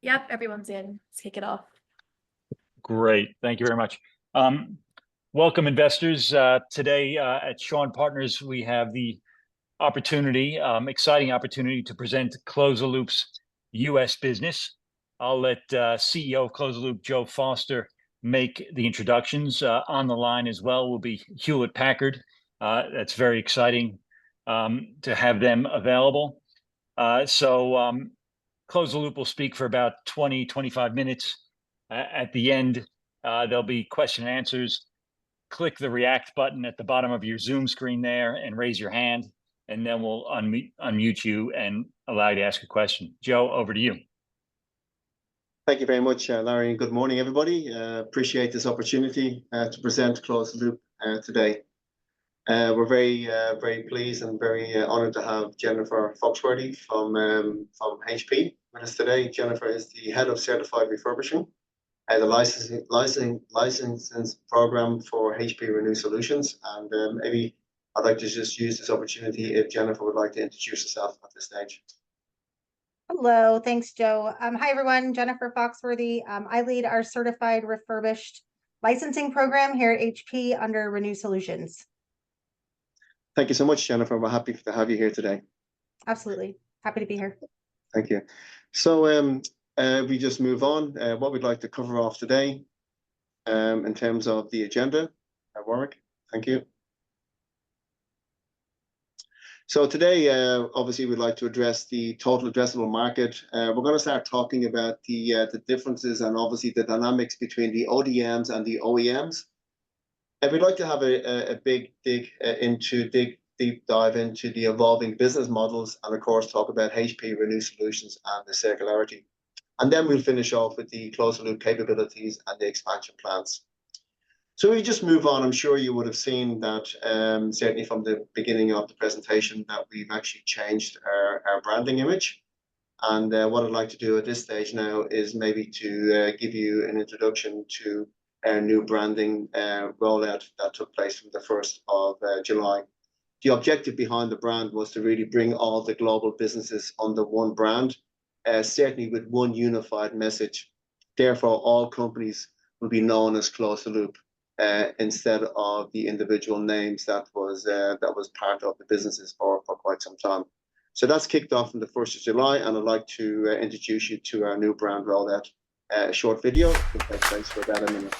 Yep, everyone's in. Let's kick it off. Great. Thank you very much. Welcome, investors. Today at Shawn Partners, we have the opportunity, exciting opportunity to present Close the Loop's U.S. business. I'll let CEO of Close the Loop, Joe Foster, make the introductions. On the line as well will be Hewlett Packard. That's very exciting to have them available. Close the Loop will speak for about 20, 25 minutes. At the end, there'll be question and answers. Click the react button at the bottom of your Zoom screen there and raise your hand, and then we'll unmute you and allow you to ask a question. Joe, over to you. Thank you very much, Larry, and good morning, everybody. Appreciate this opportunity to present Close the Loop today. We're very pleased and very honored to have Jennifer Foxworthy from HP with us today. Jennifer is the head of certified refurbishing, the licensing program for HP Renew Solutions. And maybe I'd like to just use this opportunity if Jennifer would like to introduce herself at this stage. Hello, thanks, Joe. Hi, everyone. Jennifer Foxworthy. I lead our certified refurbished licensing program here at HP under Renew Solutions. Thank you so much, Jennifer. We're happy to have you here today. Absolutely. Happy to be here. Thank you. So we just move on. What we'd like to cover off today in terms of the agenda. Warwick, thank you. So today, obviously, we'd like to address the total addressable market. We're going to start talking about the differences and obviously the dynamics between the ODMs and the OEMs. And we'd like to have a big deep dive into the evolving business models and, of course, talk about HP Renew Solutions and the circularity. And then we'll finish off with the closed loop capabilities and the expansion plans. So we just move on. I'm sure you would have seen that certainly from the beginning of the presentation that we've actually changed our branding image. And what I'd like to do at this stage now is maybe to give you an introduction to our new branding rollout that took place from the 1st of July. The objective behind the brand was to really bring all the global businesses under one brand, certainly with one unified message. Therefore, all companies will be known as Close the Loop instead of the individual names that was part of the businesses for quite some time. So that's kicked off on the 1st of July, and I'd like to introduce you to our new brand rollout. A short video will take place for about a minute.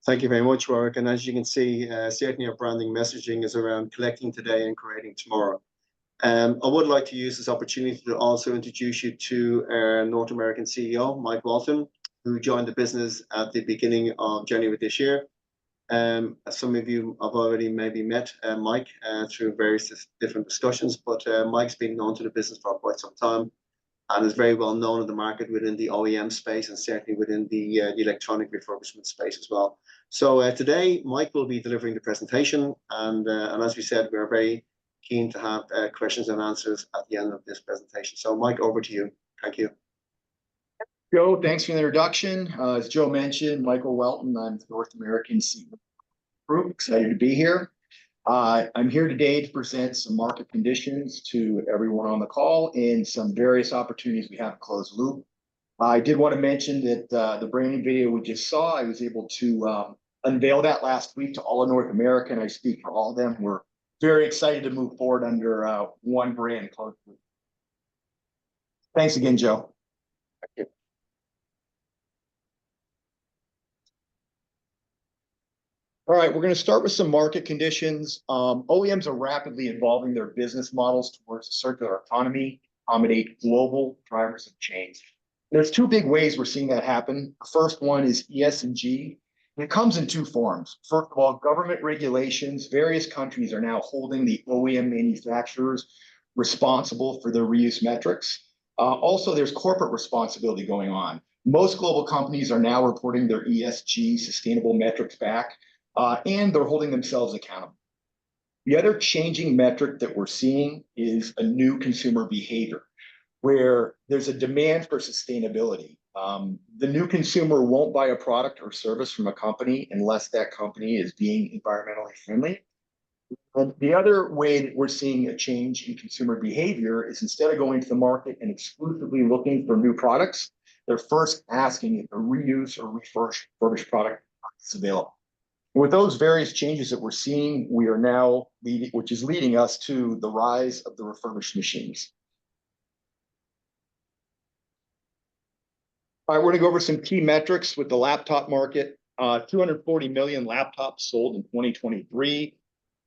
Thank you very much, Warwick. And as you can see, certainly our branding messaging is around collecting today and creating tomorrow. I would like to use this opportunity to also introduce you to our North American CEO, Mike Welton, who joined the business at the beginning of January this year. Some of you have already maybe met Mike through various different discussions, but Mike's been known to the business for quite some time and is very well known in the market within the OEM space and certainly within the electronic refurbishment space as well. So today, Mike will be delivering the presentation, and as we said, we're very keen to have questions and answers at the end of this presentation. So Mike, over to you. Thank you. Joe, thanks for the introduction. As Joe mentioned, Michael Welton, I'm the North American CEO Group. Excited to be here. I'm here today to present some market conditions to everyone on the call and some various opportunities we have to close loop. I did want to mention that the branding video we just saw, I was able to unveil that last week to all of North America, and I speak for all of them. We're very excited to move forward under one brand close loop. Thanks again, Joe. Thank you. All right, we're going to start with some market conditions. OEMs are rapidly evolving their business models towards a circular economy, accommodate global drivers of change. There's two big ways we're seeing that happen. The first one is ESG. It comes in two forms. First of all, government regulations. Various countries are now holding the OEM manufacturers responsible for their reuse metrics. Also, there's corporate responsibility going on. Most global companies are now reporting their ESG sustainable metrics back. And they're holding themselves accountable. The other changing metric that we're seeing is a new consumer behavior, where there's a demand for sustainability. The new consumer won't buy a product or service from a company unless that company is being environmentally friendly. And the other way that we're seeing a change in consumer behavior is instead of going to the market and exclusively looking for new products, they're first asking if a reuse or refurbished product is available. With those various changes that we're seeing, we are now leading, which is leading us to the rise of the refurbished machines. All right, we're going to go over some key metrics with the laptop market. 240 million laptops sold in 2023.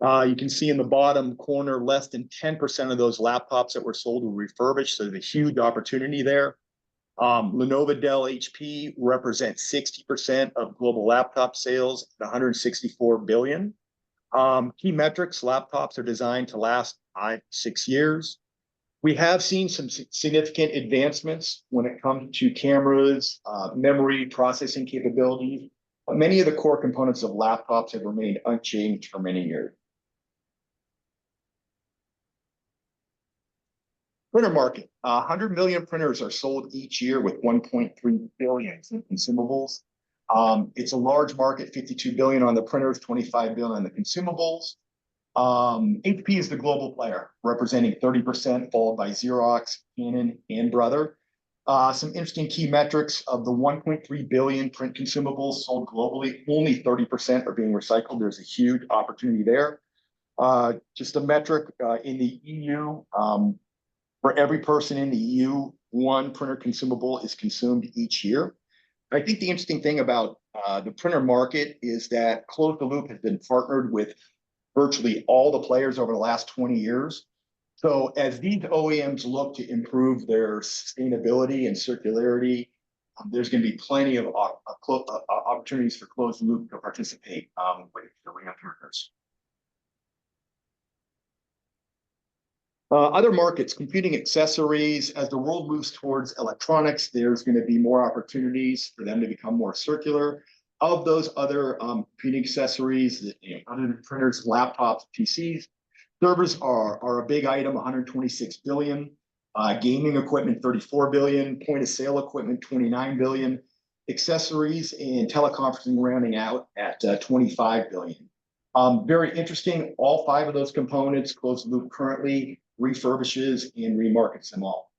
You can see in the bottom corner, less than 10% of those laptops that were sold were refurbished, so there's a huge opportunity there. Lenovo, Dell, HP represent 60% of global laptop sales at 164 billion. Key metrics, laptops are designed to last 5-6 years. We have seen some significant advancements when it comes to cameras, memory, processing capabilities, but many of the core components of laptops have remained unchanged for many years. Printer market, 100 million printers are sold each year with 1.3 billion in consumables. It's a large market, 52 billion on the printers, 25 billion on the consumables. HP is the global player, representing 30%, followed by Xerox, Canon, and Brother. Some interesting key metrics of the 1.3 billion print consumables sold globally, only 30% are being recycled. There's a huge opportunity there. Just a metric in the EU, for every person in the EU, one printer consumable is consumed each year. I think the interesting thing about the printer market is that Close the Loop has been partnered with virtually all the players over the last 20 years. So as these OEMs look to improve their sustainability and circularity, there's going to be plenty of opportunities for Close the Loop to participate with the OEM partners. Other markets, computing accessories. As the world moves towards electronics, there's going to be more opportunities for them to become more circular. Of those other computing accessories, other than printers, laptops, PCs, servers are a big item, 126 billion. Gaming equipment, 34 billion. Point of sale equipment, 29 billion. Accessories and teleconferencing rounding out at 25 billion. Very interesting, all 5 of those components, Close the Loop currently refurbishes and remarkets them all.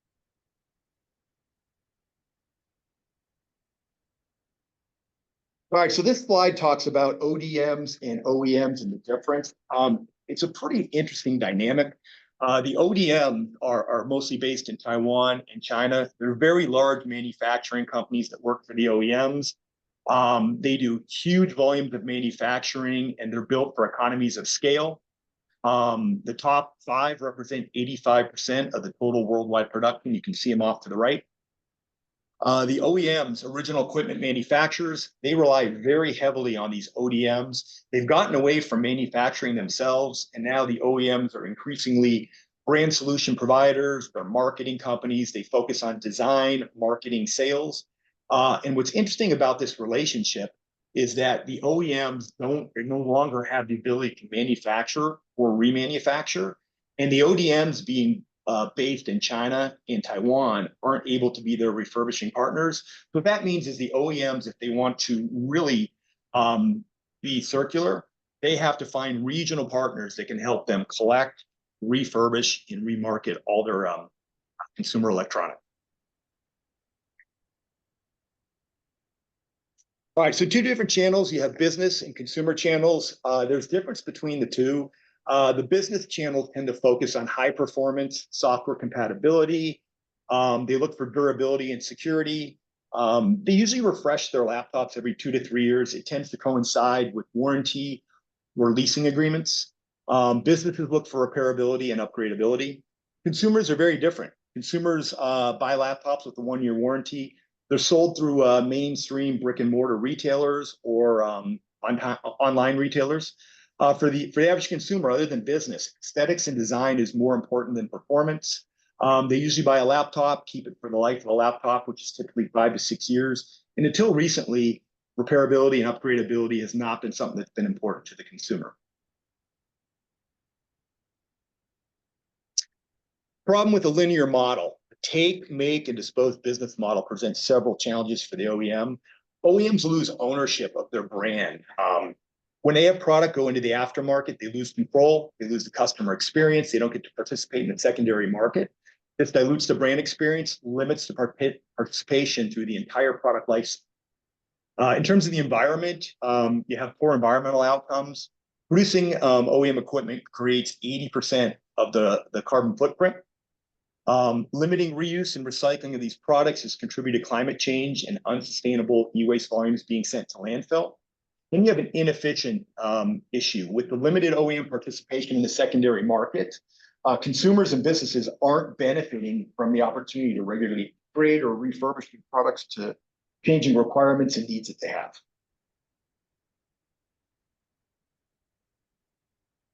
All right, so this slide talks about ODMs and OEMs and the difference. It's a pretty interesting dynamic. The ODMs are mostly based in Taiwan and China. They're very large manufacturing companies that work for the OEMs. They do huge volumes of manufacturing, and they're built for economies of scale. The top 5 represent 85% of the total worldwide production. You can see them off to the right. The OEMs, original equipment manufacturers, they rely very heavily on these ODMs. They've gotten away from manufacturing themselves, and now the OEMs are increasingly brand solution providers, they're marketing companies, they focus on design, marketing, sales. And what's interesting about this relationship is that the OEMs no longer have the ability to manufacture or remanufacture, and the ODMs being based in China and Taiwan aren't able to be their refurbishing partners. So what that means is the OEMs, if they want to really be circular, they have to find regional partners that can help them collect, refurbish, and remarket all their consumer electronics. All right, so two different channels. You have business and consumer channels. There's difference between the two. The business channels tend to focus on high performance software compatibility. They look for durability and security. They usually refresh their laptops every 2 to 3 years. It tends to coincide with warranty or leasing agreements. Businesses look for repairability and upgradability. Consumers are very different. Consumers buy laptops with a 1-year warranty. They're sold through mainstream brick and mortar retailers or online retailers. For the average consumer, other than business, aesthetics and design is more important than performance. They usually buy a laptop, keep it for the life of the laptop, which is typically 5 to 6 years. And until recently, repairability and upgradability has not been something that's been important to the consumer. Problem with a linear model. The take, make, and dispose business model presents several challenges for the OEM. OEMs lose ownership of their brand. When they have product go into the aftermarket, they lose control, they lose the customer experience, they don't get to participate in the secondary market. This dilutes the brand experience, limits the participation through the entire product life. In terms of the environment, you have poor environmental outcomes. Producing OEM equipment creates 80% of the carbon footprint. Limiting reuse and recycling of these products has contributed to climate change and unsustainable e-waste volumes being sent to landfill. Then you have an inefficient issue with the limited OEM participation in the secondary market. Consumers and businesses aren't benefiting from the opportunity to regularly upgrade or refurbish these products to changing requirements and needs that they have.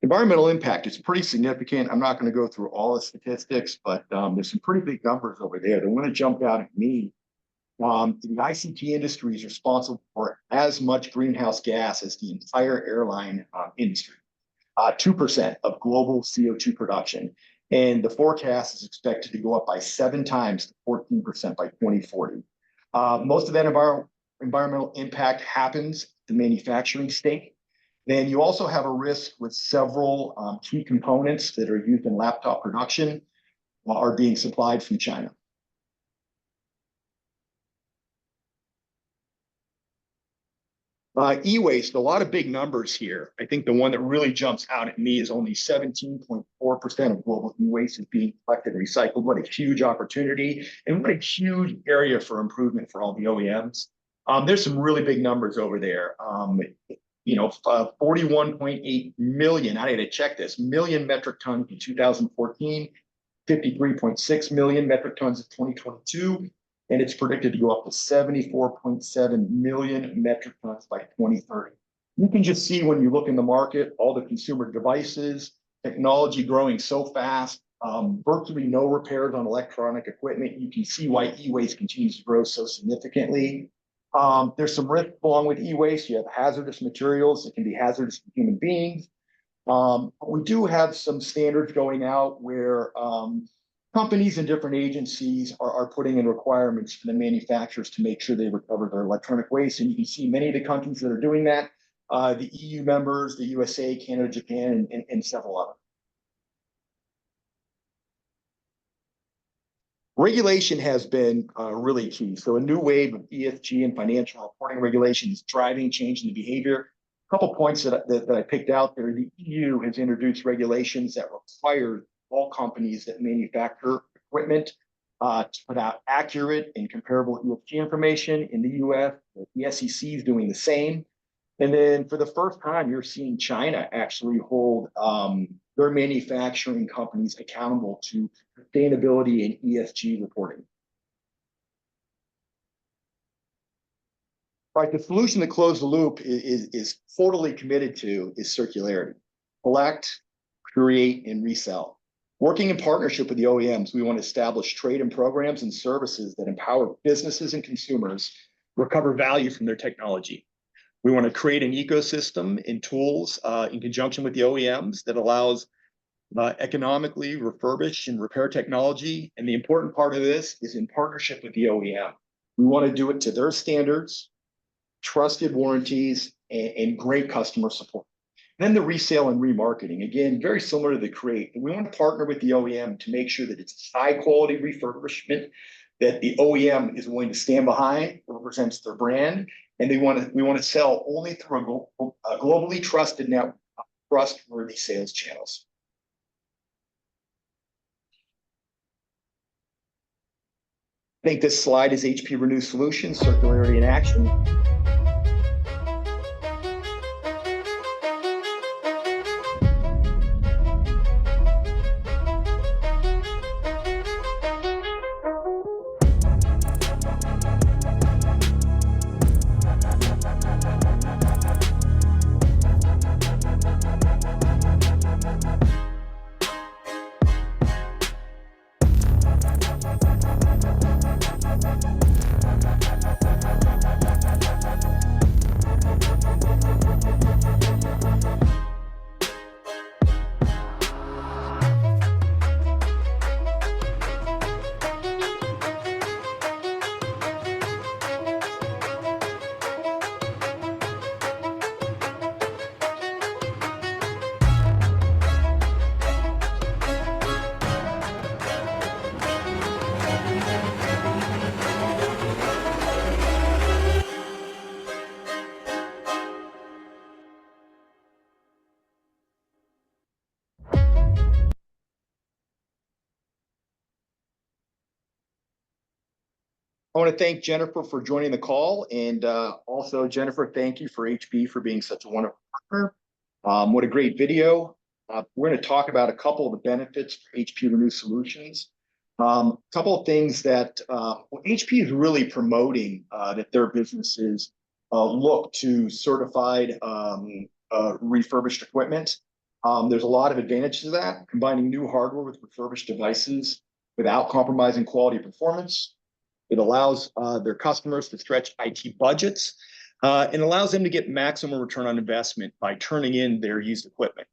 Environmental impact is pretty significant. I'm not going to go through all the statistics, but there's some pretty big numbers over there. The one that jumped out at me, the ICT industry is responsible for as much greenhouse gas as the entire airline industry, 2% of global CO2 production. And the forecast is expected to go up by 7 times to 14% by 2040. Most of that environmental impact happens at the manufacturing state. Then you also have a risk with several key components that are used in laptop production are being supplied from China. E-waste, a lot of big numbers here. I think the one that really jumps out at me is only 17.4% of global e-waste is being collected and recycled. What a huge opportunity and what a huge area for improvement for all the OEMs. There's some really big numbers over there. 41.8 million, I had to check this, million metric tons in 2014, 53.6 million metric tons in 2022. And it's predicted to go up to 74.7 million metric tons by 2030. You can just see when you look in the market, all the consumer devices, technology growing so fast, virtually no repairs on electronic equipment. You can see why e-waste continues to grow so significantly. There's some risk along with e-waste. You have hazardous materials that can be hazardous to human beings. We do have some standards going out where companies and different agencies are putting in requirements for the manufacturers to make sure they recover their electronic waste. And you can see many of the countries that are doing that, the EU members, the USA, Canada, Japan, and several others. Regulation has been really key. So a new wave of ESG and financial reporting regulations driving change in the behavior. A couple points that I picked out there. The EU has introduced regulations that require all companies that manufacture equipment to put out accurate and comparable ESG information. In the US, the SEC is doing the same. And then for the first time, you're seeing China actually hold their manufacturing companies accountable to sustainability and ESG reporting. Right, the solution to close the loop is totally committed to is circularity. Collect, create, and resell. Working in partnership with the OEMs, we want to establish trade-in programs and services that empower businesses and consumers recover value from their technology. We want to create an ecosystem and tools in conjunction with the OEMs that allows economically refurbish and repair technology. And the important part of this is in partnership with the OEM. We want to do it to their standards, trusted warranties, and great customer support. Then the resale and remarketing, again, very similar to the create. We want to partner with the OEM to make sure that it's high quality refurbishment that the OEM is willing to stand behind, represents their brand, and we want to sell only through a globally trusted network, trustworthy sales channels. I think this slide is HP Renew Solutions, circularity in action. I want to thank Jennifer for joining the call, and also Jennifer, thank you for HP for being such a wonderful partner. What a great video. We're going to talk about a couple of the benefits for HP Renew Solutions. A couple of things that HP is really promoting that their businesses look to certified refurbished equipment. There's a lot of advantages to that, combining new hardware with refurbished devices without compromising quality performance. It allows their customers to stretch IT budgets and allows them to get maximum return on investment by turning in their used equipment.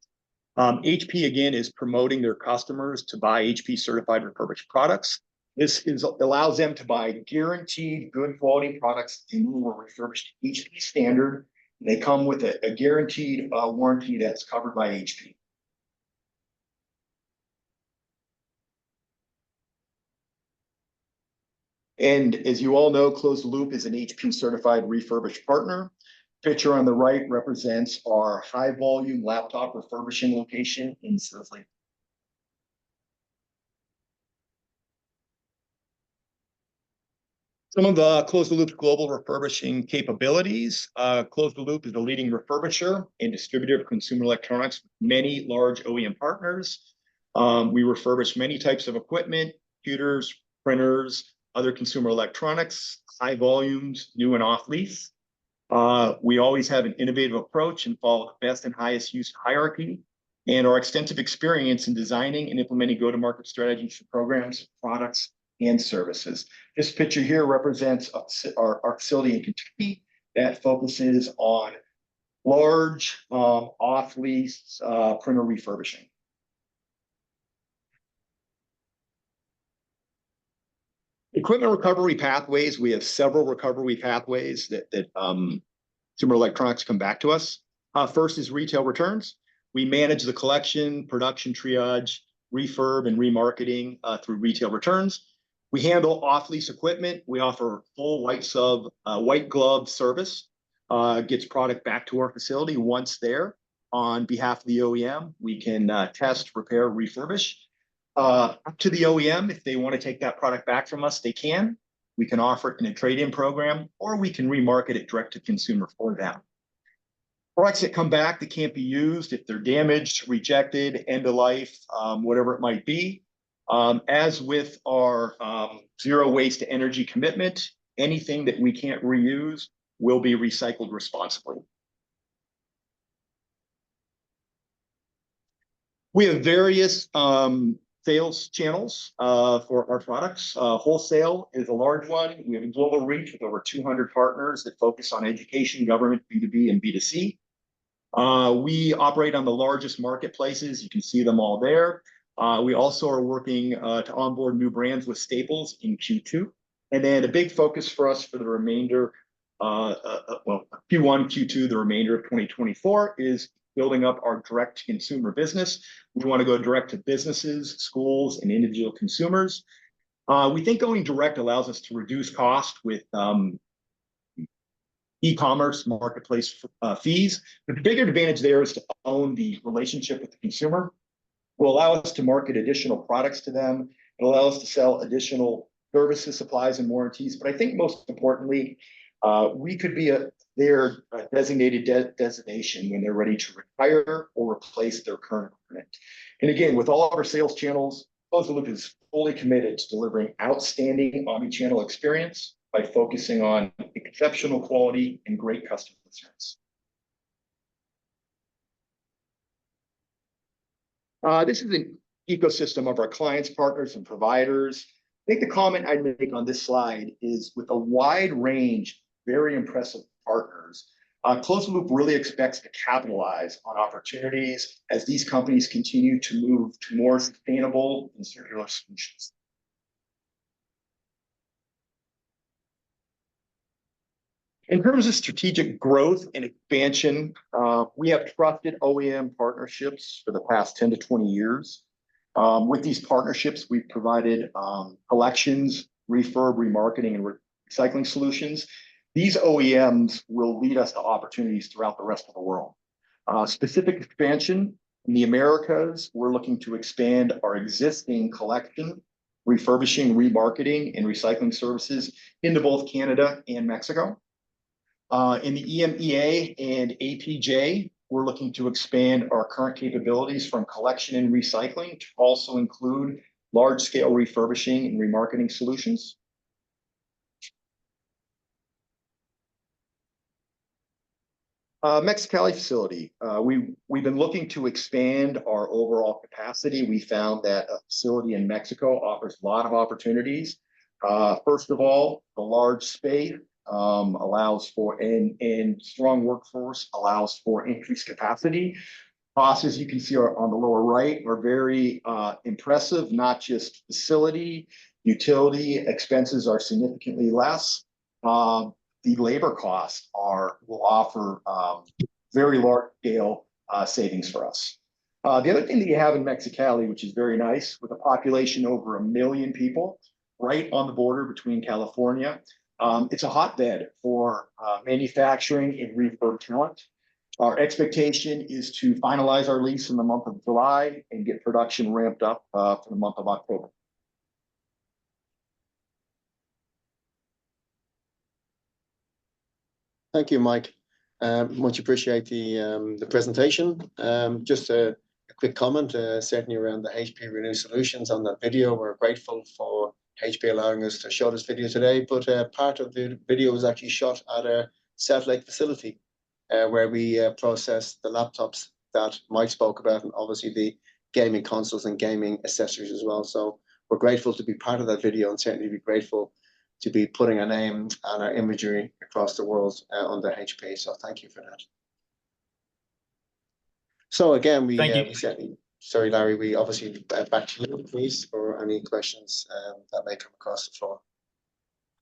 HP, again, is promoting their customers to buy HP certified refurbished products. This allows them to buy guaranteed good quality products in new or refurbished HP standard. They come with a guaranteed warranty that's covered by HP. And as you all know, Closed Loop is an HP certified refurbished partner. Picture on the right represents our high volume laptop refurbishing location in Sizzling. Some of the Closed Loop's global refurbishing capabilities. Closed Loop is a leading refurbisher and distributor of consumer electronics with many large OEM partners. We refurbish many types of equipment, computers, printers, other consumer electronics, high volumes, new and off lease. We always have an innovative approach and follow the best and highest use hierarchy, and our extensive experience in designing and implementing go-to-market strategies for programs, products, and services. This picture here represents our facility in Kentucky that focuses on large off-lease printer refurbishing. Equipment recovery pathways. We have several recovery pathways that consumer electronics come back to us. First is retail returns. We manage the collection, production triage, refurb, and remarketing through retail returns. We handle off-lease equipment. We offer full white glove service. Gets product back to our facility once there. On behalf of the OEM, we can test, repair, refurbish. Up to the OEM, if they want to take that product back from us, they can. We can offer it in a trade-in program, or we can remarket it direct to consumer for them. Products that come back that can't be used, if they're damaged, rejected, end of life, whatever it might be. As with our zero waste to energy commitment, anything that we can't reuse, will be recycled responsibly. We have various sales channels for our products. Wholesale is a large one. We have a global reach with over 200 partners that focus on education, government, B2B, and B2C. We operate on the largest marketplaces. You can see them all there. We also are working to onboard new brands with Staples in Q2. And then a big focus for us for the remainder, Q1, Q2, the remainder of 2024 is building up our direct-to-consumer business. We want to go direct to businesses, schools, and individual consumers. We think going direct allows us to reduce cost with e-commerce marketplace fees. But the bigger advantage there is to own the relationship with the consumer. Will allow us to market additional products to them. It'll allow us to sell additional services, supplies, and warranties. But I think most importantly, we could be their designated destination when they're ready to retire or replace their current equipment. And again, with all of our sales channels, Closed Loop is fully committed to delivering outstanding omni-channel experience by focusing on exceptional quality and great customer service. This is an ecosystem of our clients, partners, and providers. I think the comment I'd make on this slide is with a wide range, very impressive partners, Closed Loop really expects to capitalize on opportunities as these companies continue to move to more sustainable and circular solutions. In terms of strategic growth and expansion, we have trusted OEM partnerships for the past 10 to 20 years. With these partnerships, we've provided collections, refurb, remarketing, and recycling solutions. These OEMs will lead us to opportunities throughout the rest of the world. Specific expansion in the Americas, we're looking to expand our existing collection, refurbishing, remarketing, and recycling services into both Canada and Mexico. In the EMEA and APJ, we're looking to expand our current capabilities from collection and recycling to also include large-scale refurbishing and remarketing solutions. Mexicali facility. We've been looking to expand our overall capacity. We found that a facility in Mexico offers a lot of opportunities. First of all, the large space allows for, and strong workforce allows for increased capacity. Costs, as you can see, are on the lower right, are very impressive, not just facility, utility expenses are significantly less. The labor costs will offer very large scale savings for us. The other thing that you have in Mexicali, which is very nice, with a population over 1 million people, right on the border between California, it's a hotbed for manufacturing and refurb talent. Our expectation is to finalize our lease in the month of July and get production ramped up for the month of October. Thank you, Mike. Much appreciate the presentation. Just a quick comment, certainly around the HP Renew Solutions on that video. We're grateful for HP allowing us to show this video today, but part of the video was actually shot at a South Lake facility where we process the laptops that Mike spoke about, and obviously the gaming consoles and gaming accessories as well. So we're grateful to be part of that video, and certainly be grateful to be putting our name and our imagery across the world under HP. So thank you for that. So again, we certainly, sorry, Larry, we obviously back to you, please, for any questions that may come across the floor.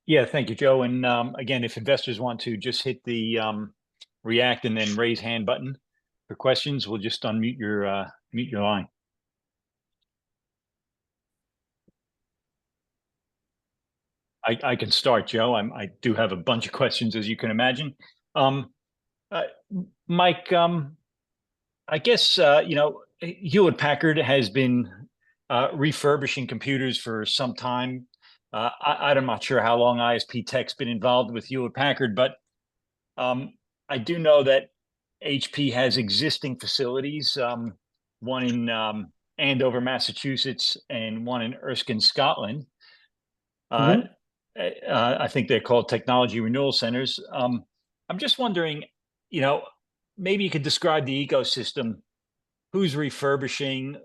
Yeah, thank you, Joe. And again, if investors want to just hit the react and then raise hand button for questions, we'll just unmute your mute your line. I can start, Joe. I do have a bunch of questions, as you can imagine. Mike, I guess, Hewlett Packard has been refurbishing computers for some time. I'm not sure how long ISP Tech's been involved with Hewlett Packard, but I do know that HP has existing facilities, one in Andover, Massachusetts, and one in Erskine, Scotland. I think they're called technology renewal centers. I'm just wondering, maybe you could describe the ecosystem. Who's refurbishing?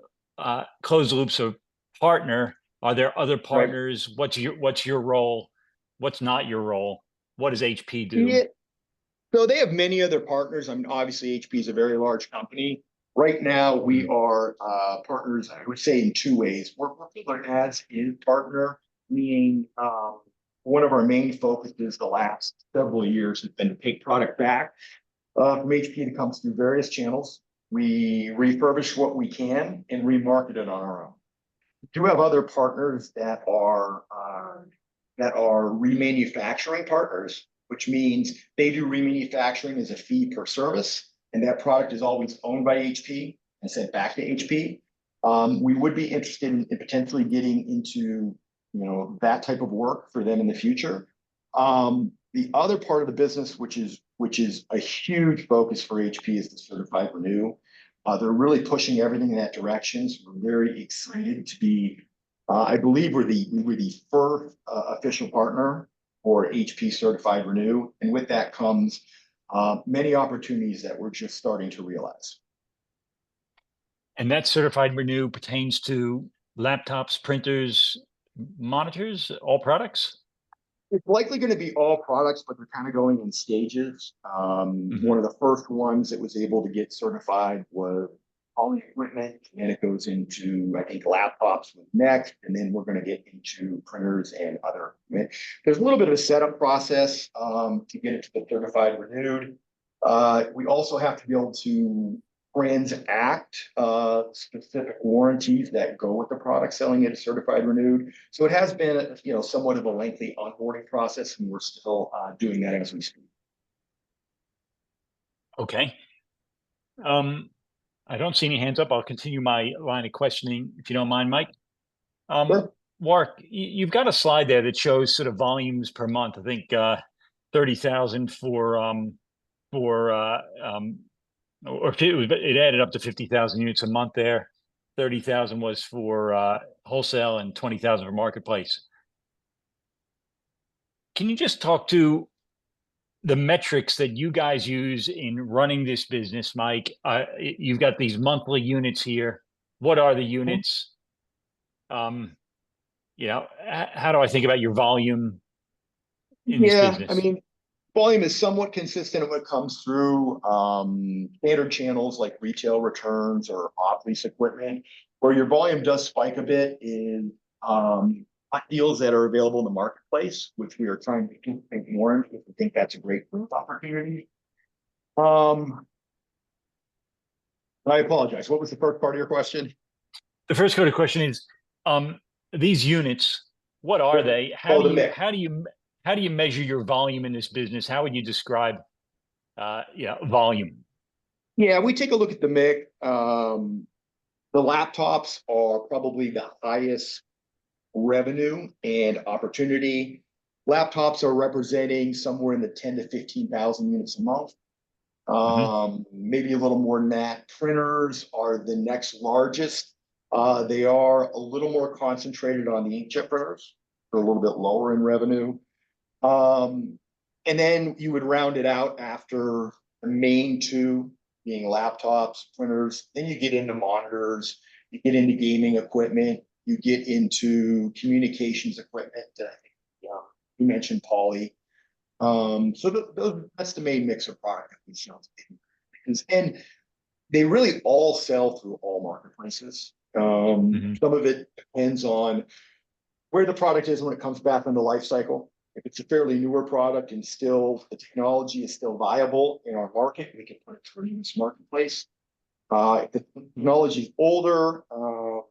Closed Loop's a partner. Are there other partners? What's your role? What's not your role? What does HP do? Yeah. So they have many other partners. I mean, obviously HP is a very large company. Right now, we are partners, I would say, in two ways. We're partner as a partner, meaning one of our main focuses the last several years has been to take product back from HP that comes through various channels. We refurbish what we can and remarket it on our own. We do have other partners that are remanufacturing partners, which means they do remanufacturing as a fee per service, and that product is always owned by HP and sent back to HP. We would be interested in potentially getting into that type of work for them in the future. The other part of the business, which is a huge focus for HP, is the certified renew. They're really pushing everything in that direction. So we're very excited to be. I believe we were the first official partner for HP Certified Renew, and with that comes many opportunities that we're just starting to realize. And that Certified Renew pertains to laptops, printers, monitors, all products? It's likely going to be all products, but they're kind of going in stages. One of the first ones that was able to get certified was all equipment, and it goes into, I think, laptops next, and then we're going to get into printers and other equipment. There's a little bit of a setup process to get it to the certified renewed. We also have to be able to transact specific warranties that go with the product selling it certified renewed. So it has been, somewhat of a lengthy onboarding process, and we're still doing that as we speak. Okay. I don't see any hands up. I'll continue my line of questioning, if you don't mind, Mike. Sure. Mark, you've got a slide there that shows sort of volumes per month. I think 30,000 it added up to 50,000 units a month there. 30,000 was for wholesale and 20,000 for marketplace. Can you just talk to the metrics that you guys use in running this business, Mike? You've got these monthly units here. What are the units? How do I think about your volume in this business? I mean, volume is somewhat consistent when it comes through standard channels like retail returns or off-lease equipment. Where your volume does spike a bit is deals that are available in the marketplace, which we are trying to think more in because we think that's a great growth opportunity. I apologize. What was the first part of your question? The first part of the question is, these units, what are they? How do you measure your volume in this business? How would you describe volume? Yeah, we take a look at the mix. The laptops are probably the highest revenue and opportunity. Laptops are representing somewhere in the 10 to 15,000 units a month. Maybe a little more than that. Printers are the next largest. They are a little more concentrated on the inkjet printers. They're a little bit lower in revenue. And then you would round it out after the main two being laptops, printers. Then you get into monitors, you get into gaming equipment, you get into communications equipment. You mentioned Poly. So that's the main mix of product that we sell. And they really all sell through all marketplaces. Some of it depends on where the product is when it comes back on the life cycle. If it's a fairly newer product and still the technology is still viable in our market, we can put it through this marketplace. If the technology is older,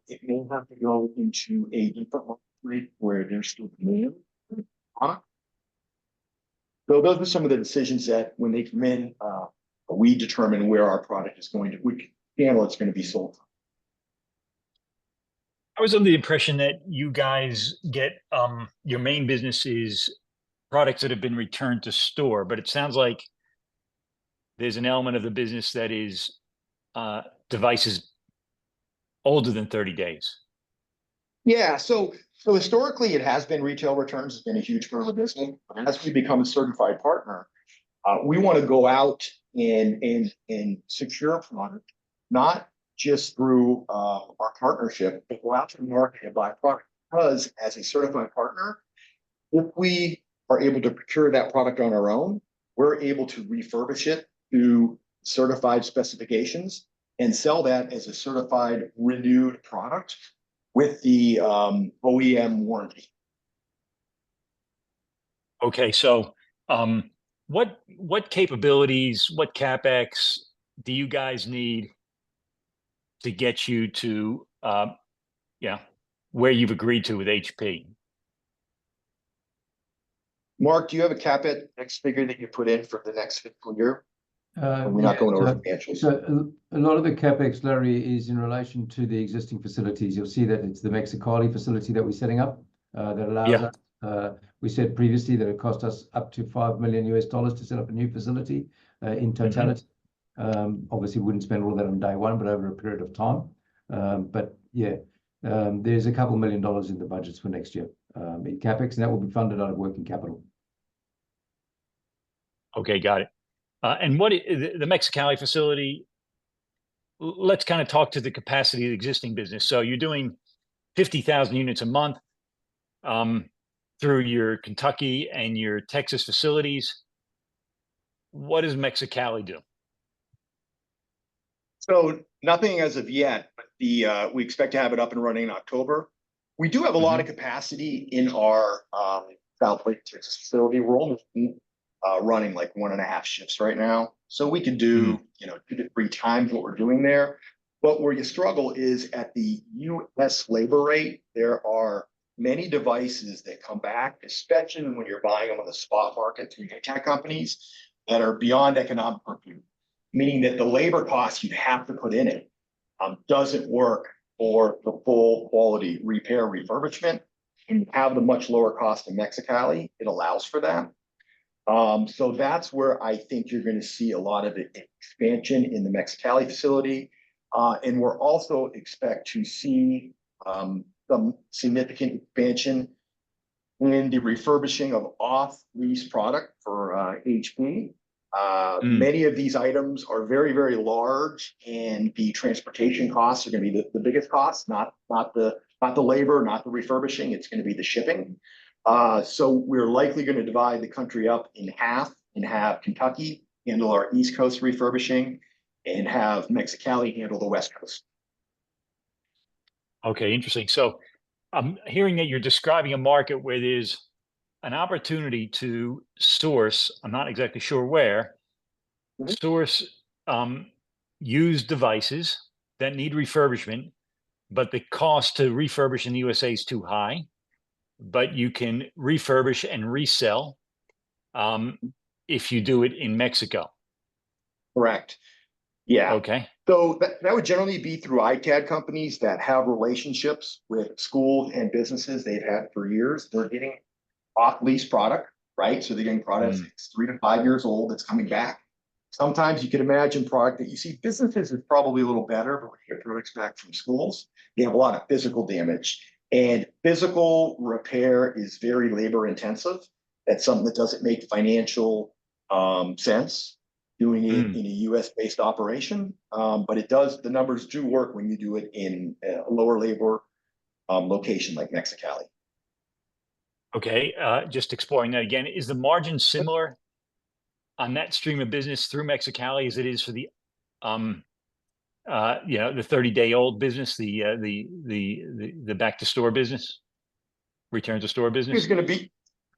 it may have to go into a different market where there's still demand for the product. So those are some of the decisions that when they come in, we determine where our product is going to, which channel it's going to be sold. I was under the impression that you guys get your main business is products that have been returned to store, but it sounds like there's an element of the business that is devices older than 30 days. Yeah, so historically it has been retail returns has been a huge part of the business. As we become a certified partner, We want to go out and secure a product, not just through our partnership, but go out to the market and buy a product. Because as a certified partner, if we are able to procure that product on our own, we're able to refurbish it to certified specifications and sell that as a certified renewed product with the OEM warranty. Okay, so what capabilities, what CapEx do you guys need to get you to where you've agreed to with HP? Mark, do you have a CapEx figure that you put in for the next fiscal year? Are we not going over financials? So a lot of the CapEx, Larry, is in relation to the existing facilities. You'll see that it's the Mexicali facility that we're setting up that allows us. We said previously that it cost us up to $5 million to set up a new facility in totality. Obviously, we wouldn't spend all of that on day one, but over a period of time. But yeah, there's a couple $1 million in the budgets for next year in CapEx, and that will be funded out of working capital. Okay, got it. And the Mexicali facility, let's kind of talk to the capacity of the existing business. So you're doing 50,000 units a month through your Kentucky and your Texas facilities. What does Mexicali do? So nothing as of yet, but we expect to have it up and running in October. We do have a lot of capacity in our South Lake, Texas facility. We're only running like 1.5 shifts right now. So we could do, 2 to 3 times what we're doing there. But where you struggle is at the US labor rate, there are many devices that come back, especially when you're buying them on the spot market through tech companies that are beyond economic review, meaning that the labor costs you have to put in it doesn't work for the full quality repair refurbishment. And you have the much lower cost in Mexicali. It allows for that. So that's where I think you're going to see a lot of expansion in the Mexicali facility. And we're also expect to see some significant expansion in the refurbishing of off-lease product for HP. Many of these items are very, very large, and the transportation costs are going to be the biggest cost, not the labor, not the refurbishing. It's going to be the shipping. So we're likely going to divide the country up in half and have Kentucky handle our East Coast refurbishing and have Mexicali handle the West Coast. Okay, interesting. So I'm hearing that you're describing a market where there's an opportunity to source, I'm not exactly sure where, source used devices that need refurbishment, but the cost to refurbish in the USA is too high. But you can refurbish and resell if you do it in Mexico. Correct. Yeah. Okay. So that would generally be through ITAD companies that have relationships with schools and businesses they've had for years. They're getting off-lease product, right? So they're getting products that's 3 to 5 years old that's coming back. Sometimes you can imagine product that you see businesses is probably a little better, but when you get products back from schools, they have a lot of physical damage. And physical repair is very labor intensive. That's something that doesn't make financial sense doing it in a US based operation. But it does, the numbers do work when you do it in a lower labor location like Mexicali. Okay. Just exploring that again. Is the margin similar on that stream of business through Mexicali as it is for the the 30-day-old business, the back to store business, return to store business? I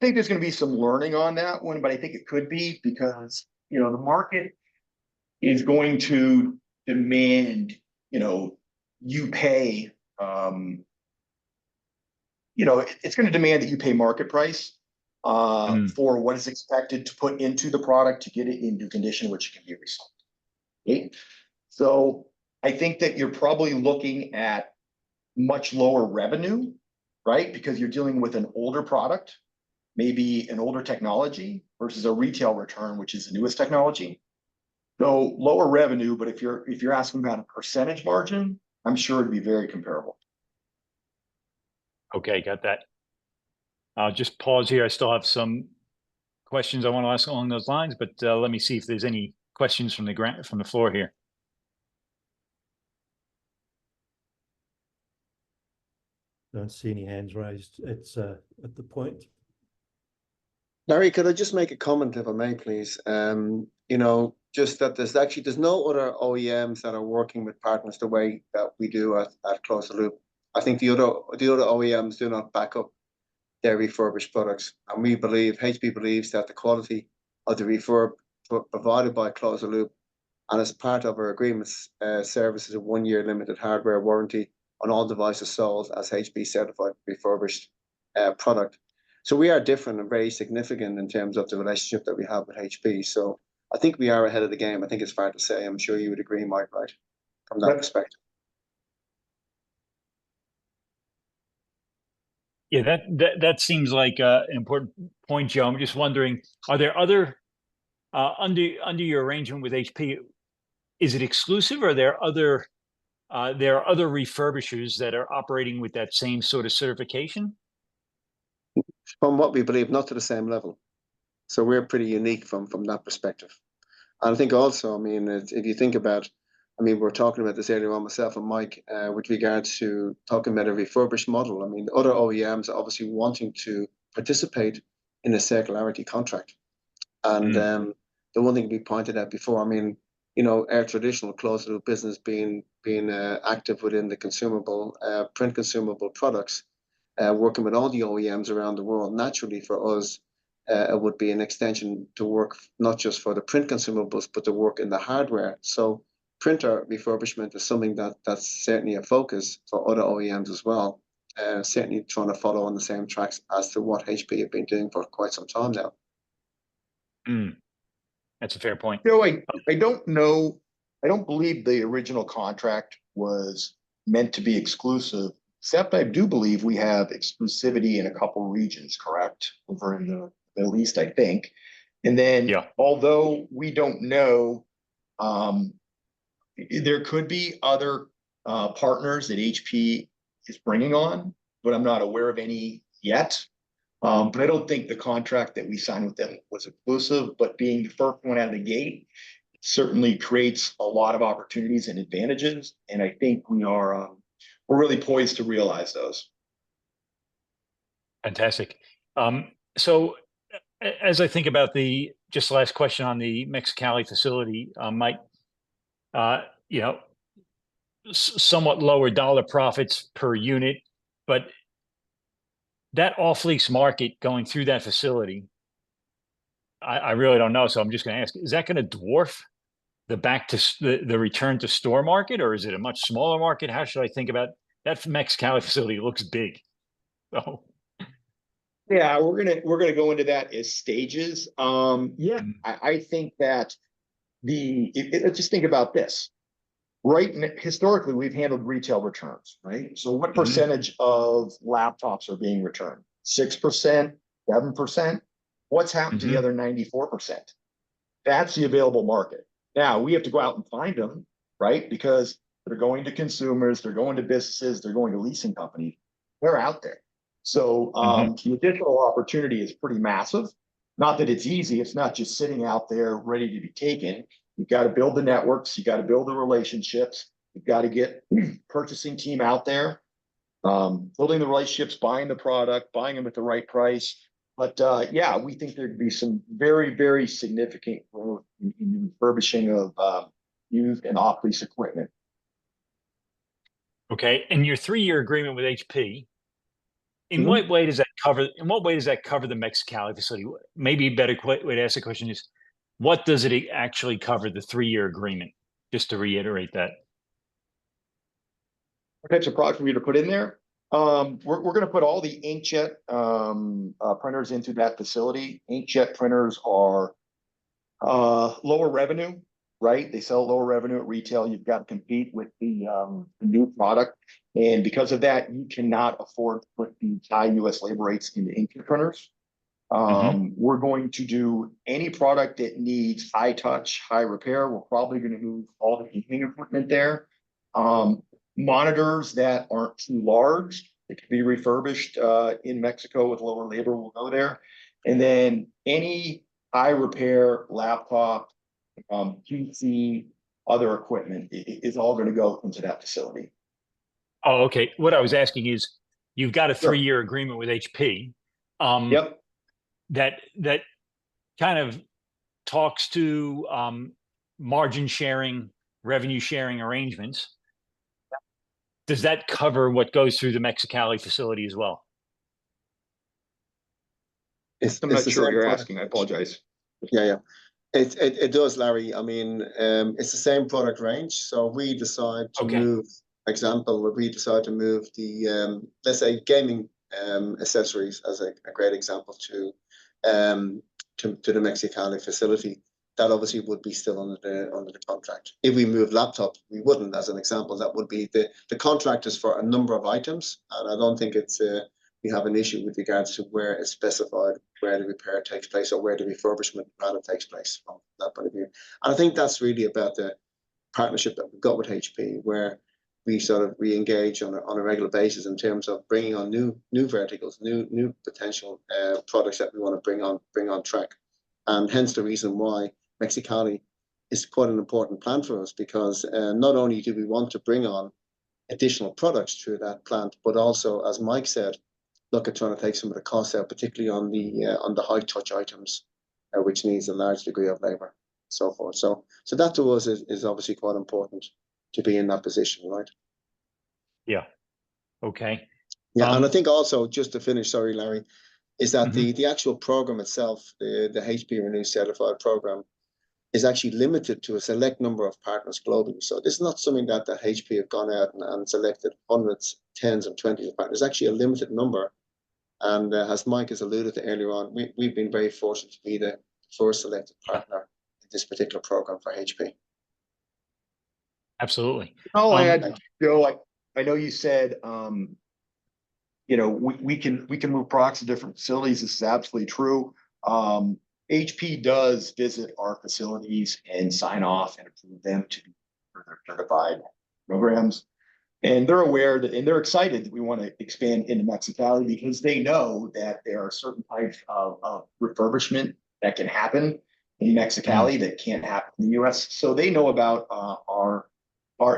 think there's going to be some learning on that one, but I think it could be because, the market is going to demand, you pay, it's going to demand that you pay market price for what is expected to put into the product to get it into condition which can be resold. Okay? So I think that you're probably looking at much lower revenue, right? Because you're dealing with an older product, maybe an older technology versus a retail return, which is the newest technology. So lower revenue, but if you're asking about a percentage margin, I'm sure it'd be very comparable. Okay, got that. I'll just pause here. I still have some questions I want to ask along those lines, but let me see if there's any questions from the floor here. Don't see any hands raised. It's at the point. Larry, could I just make a comment, if I may, please? Just that there's no other OEMs that are working with partners the way that we do at Close the Loop. I think the other OEMs do not back up their refurbished products, and HP believes that the quality of the refurb provided by Close the Loop, and as part of our agreements, services a 1-year limited hardware warranty on all devices sold as HP certified refurbished product. So we are different and very significant in terms of the relationship that we have with HP. So I think we are ahead of the game. I think it's fair to say. I'm sure you would agree, Mike, right? From that perspective. Yeah, that seems like an important point, Joe. I'm just wondering, are there other under your arrangement with HP? Is it exclusive, or are there other refurbishers that are operating with that same sort of certification? From what we believe, not to the same level. So we're pretty unique from that perspective. And I think also, I mean, if you think about, I mean, we were talking about this earlier on, myself and Mike, with regards to talking about a refurbished model. I mean, other OEMs are obviously wanting to participate in a circularity contract. And the one thing we pointed out before, I mean, our traditional closed loop business being active within the print consumable products, working with all the OEMs around the world, naturally for us, it would be an extension to work not just for the print consumables, but to work in the hardware. So printer refurbishment is something that's certainly a focus for other OEMs as well. Certainly trying to follow on the same tracks as to what HP have been doing for quite some time now. That's a fair point. I don't know. I don't believe the original contract was meant to be exclusive, except I do believe we have exclusivity in a couple regions, correct? Over in the Middle East, I think. And then, although we don't know, there could be other partners that HP is bringing on, but I'm not aware of any yet. But I don't think the contract that we signed with them was exclusive, but being the first one out of the gate certainly creates a lot of opportunities and advantages. And I think we're really poised to realize those. Fantastic. So as I think about just last question on the Mexicali facility, Mike, somewhat lower dollar profits per unit, but that off-lease market going through that facility, I really don't know. So I'm just going to ask, is that going to dwarf the return to store market, or is it a much smaller market? How should I think about that? Mexicali facility looks big. So yeah, we're gonna go into that as stages. I think that just think about this. Historically, we've handled retail returns, right? So what percentage of laptops are being returned? 6%, 7%? What's happened to the other 94%? That's the available market. Now, we have to go out and find them, right? Because they're going to consumers, they're going to businesses, they're going to leasing companies. They're out there. So the additional opportunity is pretty massive. Not that it's easy. It's not just sitting out there ready to be taken. You've got to build the networks. You got to build the relationships. You've got to get purchasing team out there, building the relationships, buying the product, buying them at the right price. But yeah, we think there'd be some very, very significant growth in refurbishing of used and off-lease equipment. Okay, and your 3-year agreement with HP, in what way does that cover the Mexicali facility? Maybe a better way to ask the question is, what does it actually cover, the 3-year agreement? Just to reiterate that. What types of products we to put in there? We're going to put all the inkjet printers into that facility. Inkjet printers are lower revenue, right? They sell lower revenue at retail. You've got to compete with the new product. And because of that, you cannot afford to put the high U.S. labor rates into inkjet printers. We're going to do any product that needs high touch, high repair. We're probably going to move all the heating equipment there. Monitors that aren't too large, that can be refurbished in Mexico with lower labor will go there. And then any eye repair, laptop, PC, other equipment is all going to go into that facility. Oh, okay. What I was asking is, you've got a Sure. 3-year agreement with HP. Yep. That kind of talks to margin sharing, revenue sharing arrangements. Does that cover what goes through the Mexicali facility as well? I'm not sure what you're asking. I apologize. Yeah. It does, Larry. I mean, it's the same product range. So if we decide to move, example, if we decide to move the, let's say, gaming accessories as a great example to the Mexicali facility, that obviously would be still under the contract. If we move laptop, we wouldn't. As an example, that would be the contract is for a number of items, and I don't think it's we have an issue with regards to where it's specified where the repair takes place or where the refurbishment rather takes place from that point of view. And I think that's really about the partnership that we've got with HP, where we sort of re-engage on a regular basis in terms of bringing on new verticals, new potential products that we want to bring on track. And hence the reason why Mexicali is quite an important plant for us, because not only do we want to bring on additional products through that plant, but also, as Mike said, look at trying to take some of the costs out, particularly on the high touch items, which needs a large degree of labor, so forth. So that to us is obviously quite important to be in that position, right? Yeah. Okay. Yeah, and I think also, just to finish, sorry, Larry, is that Mhm. the actual program itself, the HP Renew Certified program, is actually limited to a select number of partners globally. So this is not something that the HP have gone out and selected hundreds, tens, and 20s of partners. It's actually a limited number. And as Mike has alluded to earlier on, we've been very fortunate to be the first selected partner in this particular program for HP. Absolutely. I'll add, Joe, I know you said, we can move products to different facilities. This is absolutely true. HP does visit our facilities and sign off and approve them to be further certified programs. And they're aware that, and they're excited that we want to expand into Mexicali, because they know that there are certain types of refurbishment that can happen in Mexicali that can't happen in the US. So they know about our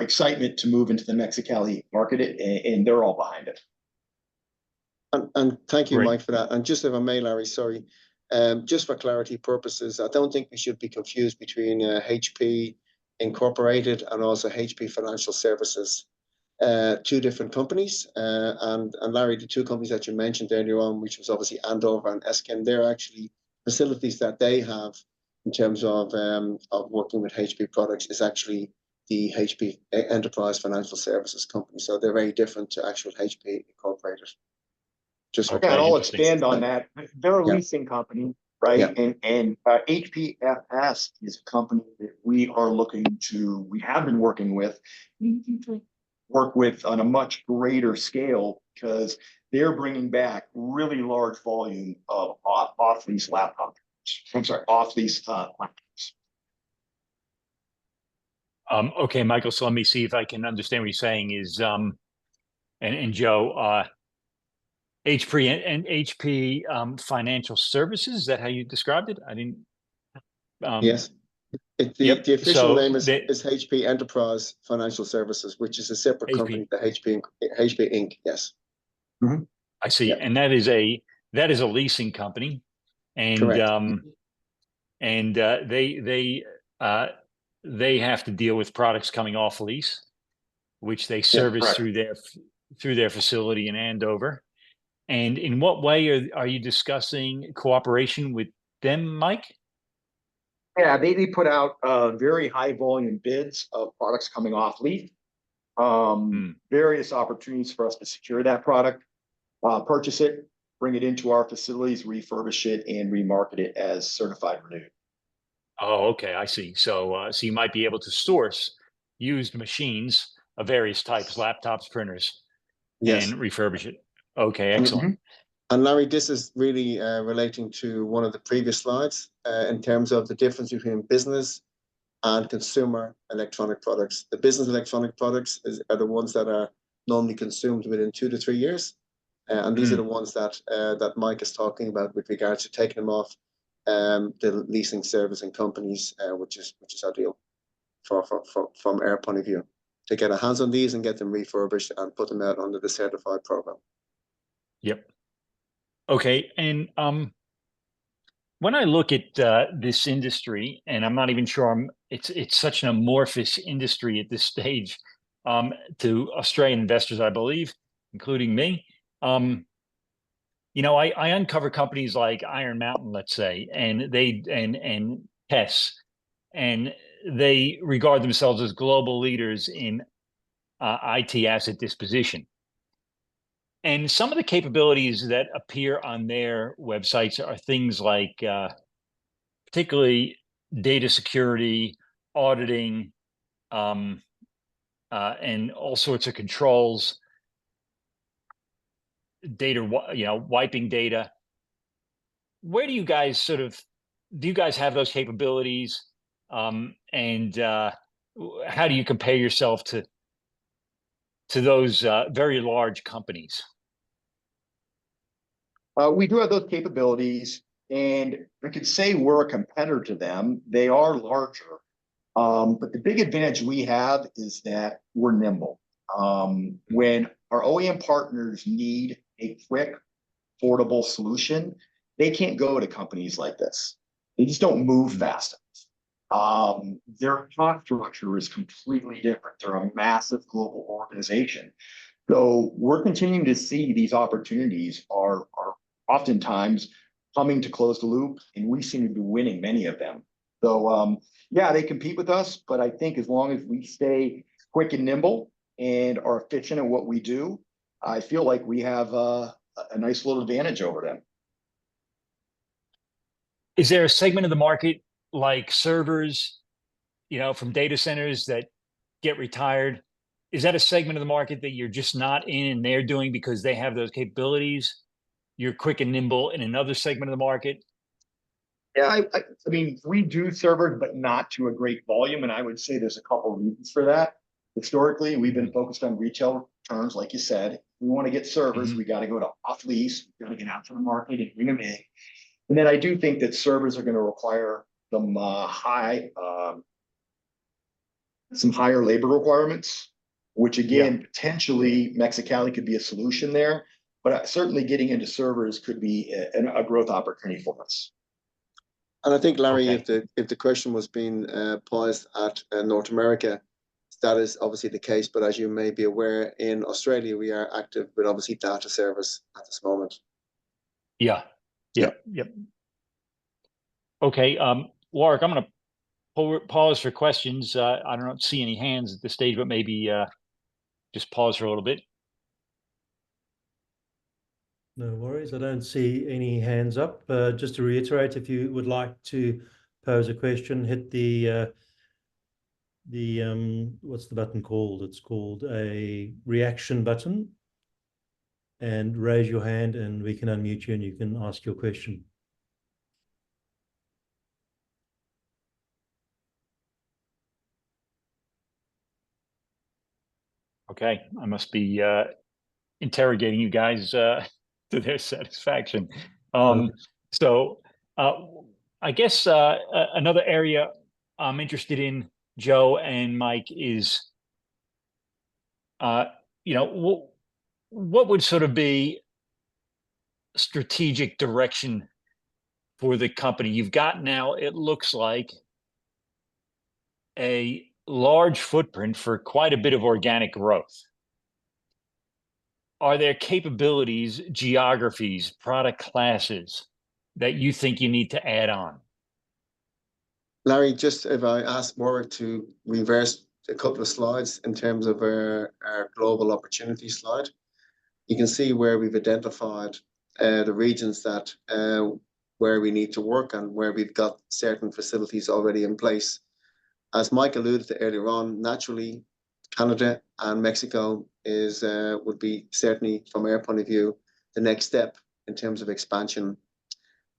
excitement to move into the Mexicali market, and they're all behind it. And thank you, Great. Mike, for that. And just if I may, Larry, sorry, just for clarity purposes, I don't think we should be confused between HP Incorporated and also HP Financial Services. Two different companies, and Larry, the two companies that you mentioned earlier on, which was obviously Andover and Esken, they're actually facilities that they have in terms of working with HP products is actually the HP Enterprise Financial Services company. So they're very different to actual HP Incorporated. Just Okay, and I'll interesting. expand on that. They're a leasing company, right? Yeah. And HPFS is a company that we have been working with. Work with on a much greater scale, because they're bringing back really large volume of off-lease laptops. I'm sorry, off-lease laptops. Okay, Michael, so let me see if I can understand what you're saying is, and Joe, HP Financial Services, is that how you described it? I didn't. Yes. Yep. The official So name is HP Enterprise Financial Services, which is a separate company, the HP Inc. Yes. Mm-hmm. I see. Yeah. And that is a leasing company, and Correct. they have to deal with products coming off lease, which they service correct. through their facility in Andover. And in what way are you discussing cooperation with them, Mike? Yeah, they put out very high volume bids of products coming off lease. Various opportunities for us to secure that product, purchase it, bring it into our facilities, refurbish it, and remarket it as certified renewed. Oh, okay, I see. So you might be able to source used machines of various types, laptops, printers, Yes. and refurbish it. Okay, excellent. And Larry, this is really relating to one of the previous slides in terms of the difference between business and consumer electronic products. The business electronic products are the ones that are normally consumed within 2 to 3 years. And these are the ones that that Mike is talking about with regards to taking them off the leasing servicing companies, which is ideal from our point of view, to get our hands on these and get them refurbished and put them out under the certified program. Yep. Okay. And when I look at this industry, and I'm not even sure it's such an amorphous industry at this stage to Australian investors, I believe, including me. You know, I uncover companies like Iron Mountain, let's say, and and Hess, and they regard themselves as global leaders in IT asset disposition. And some of the capabilities that appear on their websites are things like particularly data security, auditing, and all sorts of controls, data, wiping data. Where do you guys do you guys have those capabilities? And how do you compare yourself to those very large companies? We do have those capabilities, and I could say we're a competitor to them. They are larger, but the big advantage we have is that we're nimble. When our OEM partners need a quick, affordable solution, they can't go to companies like this. They just don't move fast enough. Their cost structure is completely different. They're a massive global organization. So we're continuing to see these opportunities are oftentimes coming to close the loop, and we seem to be winning many of them. So yeah, they compete with us, but I think as long as we stay quick and nimble and are efficient at what we do, I feel like we have a nice little advantage over them. Is there a segment of the market like servers, from data centers that get retired? Is that a segment of the market that you're just not in and they're doing because they have those capabilities? You're quick and nimble in another segment of the market? Yeah, I mean, we do servers, but not to a great volume. And I would say there's a couple of reasons for that. Historically, we've been focused on retail returns, like you said. If we want to get servers, we got to go to off lease, we got to get out to the market and bring them in. And then I do think that servers are going to require some higher labor requirements, which again, potentially Mexicali could be a solution there. But certainly getting into servers could be a growth opportunity for us. And I think, Larry, if the question was being posed at North America, that is obviously the case. But as you may be aware, in Australia, we are active with obviously data service at this moment. Yeah. Okay, Warwick, I'm going to pause for questions. I don't see any hands at this stage, but maybe just pause for a little bit. No worries. I don't see any hands up. Just to reiterate, if you would like to pose a question, hit the what's the button called? It's called a reaction button, and raise your hand and we can unmute you and you can ask your question. Okay, I must be interrogating you guys to their satisfaction. So I guess another area I'm interested in, Joe and Mike, is what would sort of be strategic direction for the company? You've got now, it looks like, a large footprint for quite a bit of organic growth. Are there capabilities, geographies, product classes that you think you need to add on? Larry, just if I ask Warwick to reverse a couple of slides in terms of our global opportunity slide, you can see where we've identified the regions that where we need to work and where we've got certain facilities already in place. As Mike alluded to earlier on, naturally, Canada and Mexico would be certainly, from our point of view, the next step in terms of expansion.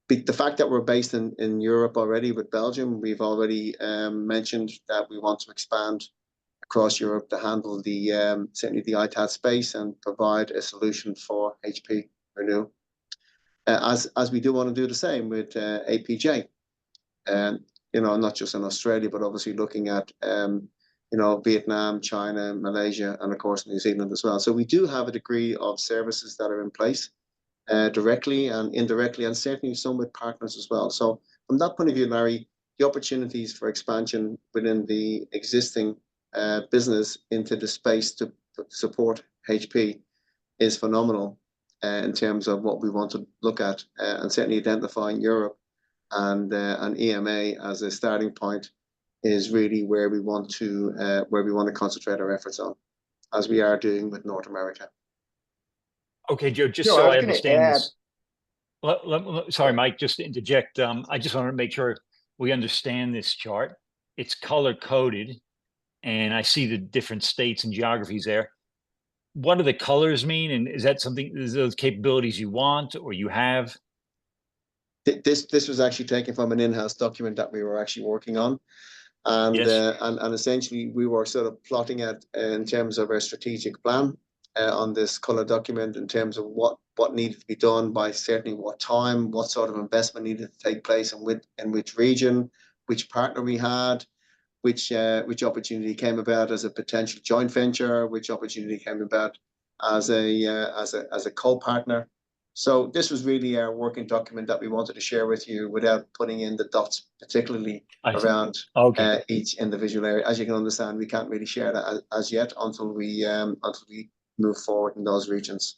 The fact that we're based in Europe already with Belgium, we've already mentioned that we want to expand across Europe to handle the certainly the ITAD space and provide a solution for HP Renew. As we do want to do the same with APJ, and not just in Australia, but obviously looking at Vietnam, China, Malaysia, and of course New Zealand as well. So we do have a degree of services that are in place directly and indirectly, and certainly some with partners as well. So from that point of view, Larry, the opportunities for expansion within the existing business into the space to support HP is phenomenal in terms of what we want to look at, and certainly identifying Europe and EMA as a starting point is really where we want to concentrate our efforts on, as we are doing with North America. Okay, Joe, just Joe, so I was I gonna understand add- this. Sorry, Mike, just to interject. I just want to make sure we understand this chart. It's color coded, and I see the different states and geographies there. What do the colors mean? And is that something, is those capabilities you want or you have? This was actually taken from an in-house document that we were actually working on. And, Yes. and essentially we were sort of plotting it in terms of our strategic plan on this color document in terms of what needed to be done by certainly what time, what sort of investment needed to take place, and in which region, which partner we had, which opportunity came about as a potential joint venture, which opportunity came about as a co-partner. So this was really our working document that we wanted to share with you without putting in the dots, particularly around each individual area. As you can understand, we can't really share that as yet until we move forward in those regions.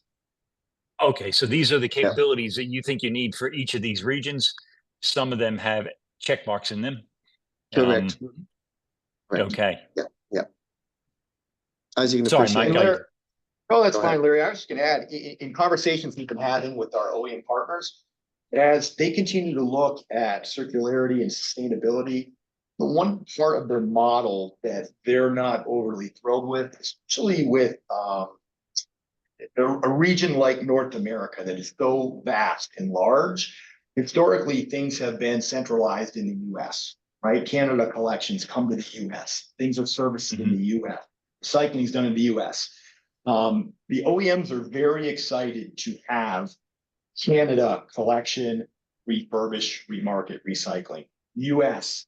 Okay, so these are the capabilities that you think you need for each of these regions. Some of them have check marks in them. Correct. Okay. Yeah. As you can Sorry, appreciate. Mike. No, that's fine, Larry. I was just going to add, in conversations we've been having with our OEM partners, as they continue to look at circularity and sustainability, the one part of their model that they're not overly thrilled with, especially with a region like North America that is so vast and large, historically things have been centralized in the US, right? Canada collections come to the US. Things are serviced in the US. Recycling is done in the US. The OEMs are very excited to have Canada collection, refurbish, remarket, recycling. US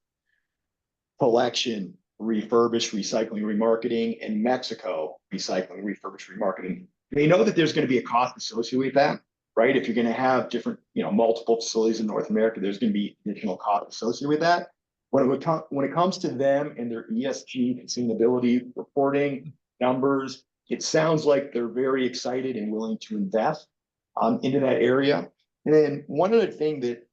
collection, refurbish, recycling, remarketing, and Mexico recycling, refurbish, remarketing. They know that there's going to be a cost associated with that, right? If you're going to have different, multiple facilities in North America, there's going to be additional cost associated with that. When it comes to them and their ESG sustainability reporting numbers, it sounds like they're very excited and willing to invest into that area. And then one other thing that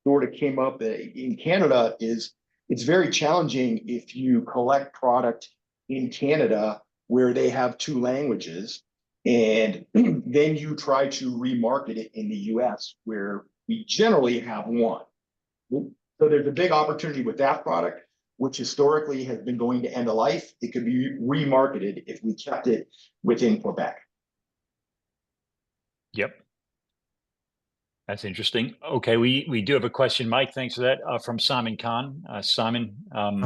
sort of came up in Canada is it's very challenging if you collect product in Canada where they have two languages, and then you try to remarket it in the US where we generally have one. So there's a big opportunity with that product, which historically has been going to end of life. It could be remarketed if we kept it within Quebec. Yep. That's interesting. Okay, we do have a question, Mike. Thanks for that. From Simon Khan. Simon.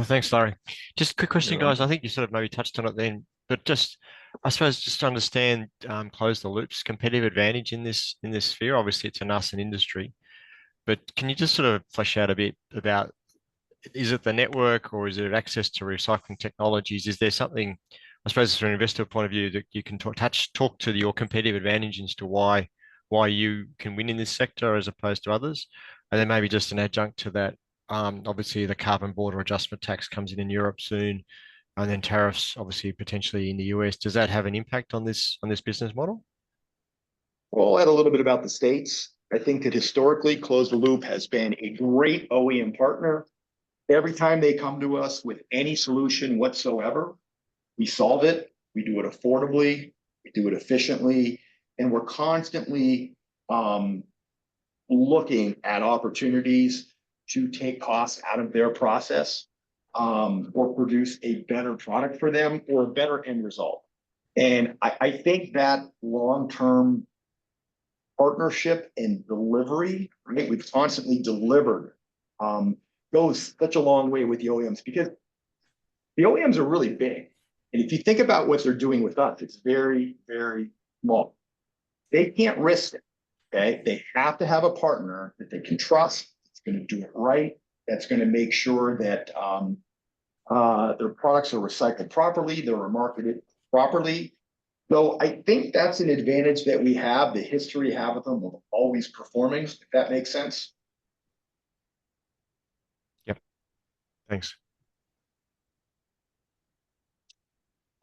Thanks, Larry. Just a quick question, You're guys. welcome. I think you sort of maybe touched on it then, but I suppose just to understand, close the loops, competitive advantage in this sphere. Obviously, it's a nascent industry, but can you just sort of flesh out a bit about, is it the network or is it access to recycling technologies? Is there something, I suppose, from an investor point of view, that you can talk to your competitive advantage as to why you can win in this sector as opposed to others? And then maybe just an adjunct to that, obviously the carbon border adjustment tax comes in Europe soon, and then tariffs obviously potentially in the US. Does that have an impact on this business model? Well, I'll add a little bit about the States. I think that historically Close the Loop has been a great OEM partner. Every time they come to us with any solution whatsoever, we solve it, we do it affordably, we do it efficiently, and we're constantly looking at opportunities to take costs out of their process, or produce a better product for them or a better end result. And I think that long-term partnership and delivery, right, we've constantly delivered, goes such a long way with the OEMs, because the OEMs are really big. And if you think about what they're doing with us, it's very, very small. They can't risk it. Okay. They have to have a partner that they can trust. It's going to do it right. That's going to make sure that their products are recycled properly, they're marketed properly. So I think that's an advantage that we have, the history we have with them of always performing, if that makes sense. Yep. Thanks.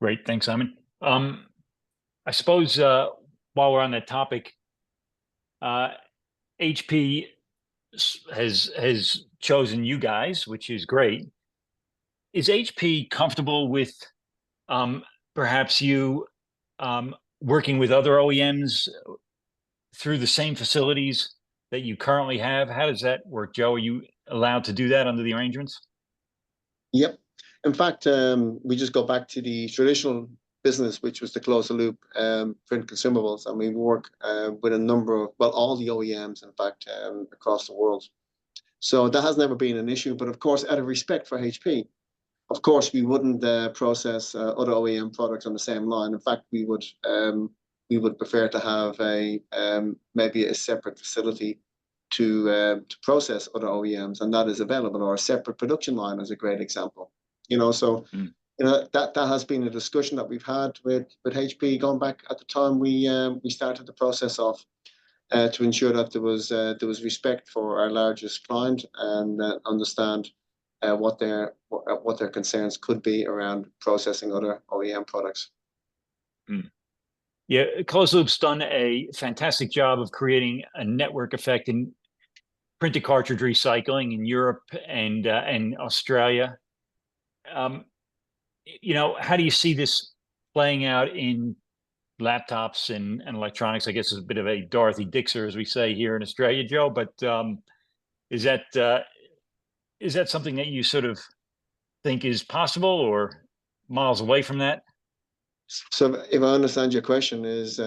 Great. Thanks, Simon. I suppose while we're on that topic, HP has chosen you guys, which is great. Is HP comfortable with perhaps you working with other OEMs through the same facilities that you currently have? How does that work, Joe? Are you allowed to do that under the arrangements? Yep. In fact, we just go back to the traditional business, which was the closed loop print consumables, and we work with a number of, well, all the OEMs, in fact, across the world. So that has never been an issue. But of course, out of respect for HP, of course, we wouldn't process other OEM products on the same line. In fact, we would prefer to have a maybe a separate facility to process other OEMs, and that is available, or a separate production line is a great example. So that has been a discussion that we've had with HP going back at the time we started the process off, to ensure that there was respect for our largest client, and understand what their concerns could be around processing other OEM products. Yeah, Closed Loop's done a fantastic job of creating a network effect in printed cartridge recycling in Europe and Australia. How do you see this playing out in laptops and electronics? I guess it's a bit of a Dorothy Dixer, as we say here in Australia, Joe. But is that something that you sort of think is possible, or miles away from that? So if I understand your question is,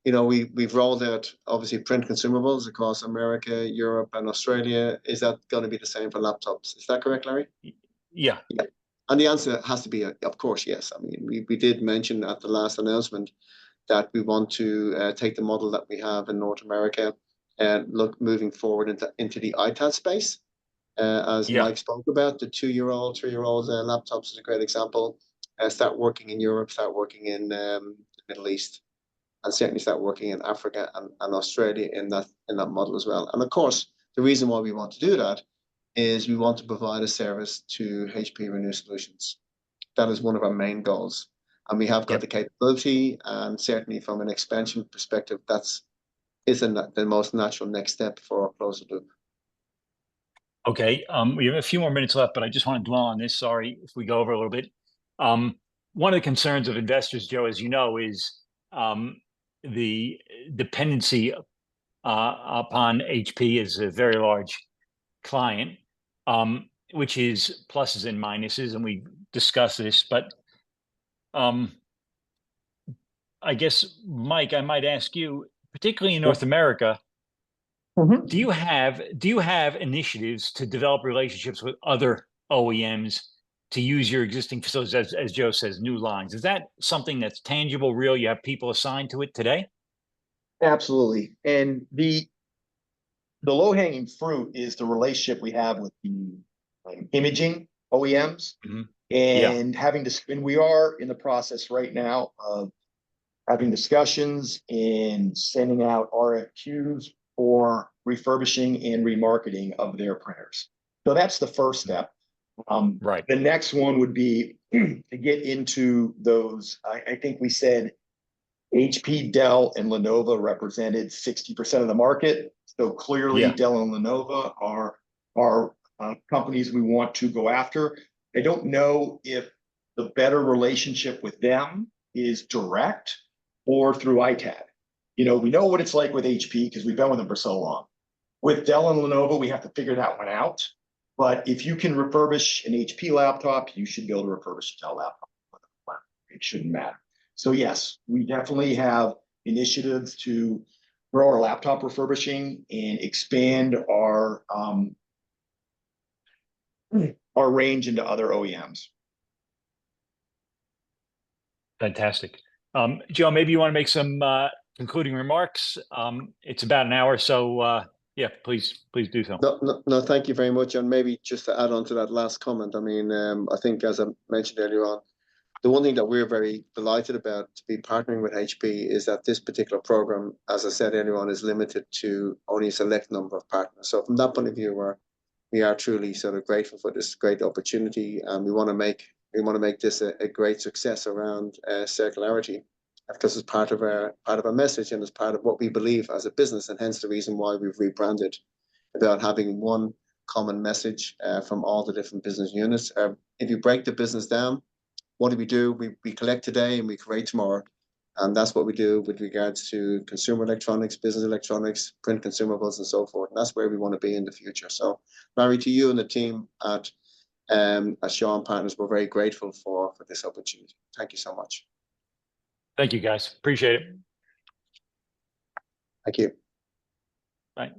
we've rolled out obviously print consumables across America, Europe, and Australia. Is that going to be the same for laptops? Is that correct, Larry? Yeah. And the answer has to be, of course, yes. I mean, we did mention at the last announcement that we want to take the model that we have in North America and look moving forward into the iPad space. As Mike spoke about, the 2-year-old, 3-year-old laptops is a great example. Start working in Europe, start working in the Middle East, and certainly start working in Africa and Australia in that model as well. And of course, the reason why we want to do that is we want to provide a service to HP Renew Solutions. That is one of our main goals. And we have got the capability, and certainly from an expansion perspective, is the most natural next step for Closed Loop. Okay, we have a few more minutes left, but I just want to dwell on this. Sorry if we go over a little bit. One of the concerns of investors, Joe, as you know, is the dependency upon HP as a very large client, which is pluses and minuses, and we discussed this. But I guess, Mike, I might ask you, particularly in North America, do you have initiatives to develop relationships with other OEMs to use your existing facilities, as Joe says, new lines? Is that something that's tangible, real? You have people assigned to it today? Absolutely. And the low-hanging fruit is the relationship we have with the imaging OEMs, and and we are in the process right now of having discussions and sending out RFQs for refurbishing and remarketing of their printers. So that's the first step. Right. The next one would be to get into those. I think we said HP, Dell, and Lenovo represented 60% of the market. So clearly, Dell and Lenovo are companies we want to go after. I don't know if the better relationship with them is direct or through ITAD. We know what it's like with HP because we've been with them for so long. With Dell and Lenovo, we have to figure that one out. But if you can refurbish an HP laptop, you should be able to refurbish a Dell laptop. It shouldn't matter. So yes, we definitely have initiatives to grow our laptop refurbishing and expand our range into other OEMs. Fantastic. Joe, maybe you want to make some concluding remarks. It's about an hour, so yeah, please do so. No, thank you very much. And maybe just to add on to that last comment, I mean, I think as I mentioned earlier on, the one thing that we're very delighted about to be partnering with HP is that this particular program, as I said earlier on, is limited to only a select number of partners. So from that point of view, we are truly sort of grateful for this great opportunity, and we want to make this a great success around circularity, because it's part of our message and it's part of what we believe as a business, and hence the reason why we've rebranded, about having one common message from all the different business units. If you break the business down, what do? We collect today and we create tomorrow. And that's what we do with regards to consumer electronics, business electronics, print consumables, and so forth. And that's where we want to be in the future. So, Larry, to you and the team at Shaw Partners, we're very grateful for this opportunity. Thank you so much. Thank you, guys. Appreciate it. Thank you. Bye.